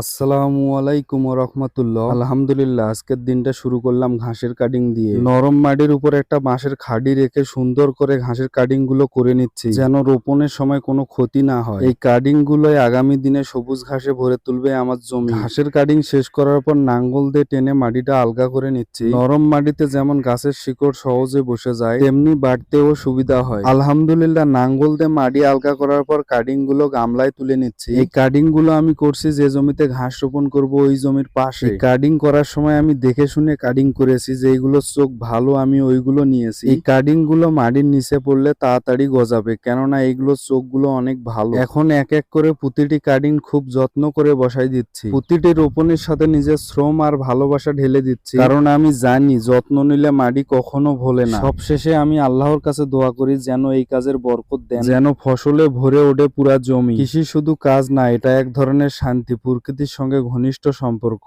আসসালামু আলাইকুম রহমতুল্লাহ। আলহামদুলিল্লাহ, আজকের দিনটা শুরু করলাম ঘাসের কাটিং দিয়ে। নরম মাটির উপর একটা বাঁশের খাড়ি রেখে সুন্দর করে ঘাসের কাটিং গুলো করে নিচ্ছি, যেন রোপণের সময় কোনো ক্ষতি না হয়। এই কাটিং গুলোই আগামী দিনে সবুজ ঘাসে ভরে তুলবে আমার জমি। ঘাসের কাটিং শেষ করার পর নাঙ্গল দিয়ে টেনে মাটিটা আলগা করে নিচ্ছি। নরম মাটিতে যেমন গাছের শিকড় সহজে বসে যায়, তেমনি বাড়তেও সুবিধা হয়। আলহামদুলিল্লাহ, নাঙ্গল দিয়ে মাটি আলগা করার পর কাটিং গুলো গামলায় তুলে নিচ্ছি। এই কাটিং গুলো আমি করছি যে জমিতে ঘাস রোপণ করব ওই জমির পাশে। কাটিং করার সময় আমি দেখে শুনে কাটিং করেছি, যে এইগুলো চোখ ভালো আমি ওইগুলো নিয়েছি। এই কাটিং গুলো মাটির নিচে পড়লে তাড়াতাড়ি গজাবে, কেননা এইগুলো চোখগুলো অনেক ভালো। এখন এক এক করে প্রতিটি কাটিং খুব যত্ন করে বসাই দিচ্ছি। প্রতিটি রোপণের সাথে নিজের শ্রম আর ভালোবাসা ঢেলে দিচ্ছি, কারণ আমি জানি যত্ন নিলে মাটি কখনো ভোলে না। সবশেষে আমি আল্লাহর কাছে দোয়া করি যেন এই কাজের বরকত দেন, যেন ফসলে ভরে ওঠে পুরা জমি। কৃষি শুধু কাজ না, এটা এক ধরনের শান্তি, প্রকৃতির সঙ্গে ঘনিষ্ঠ সম্পর্ক।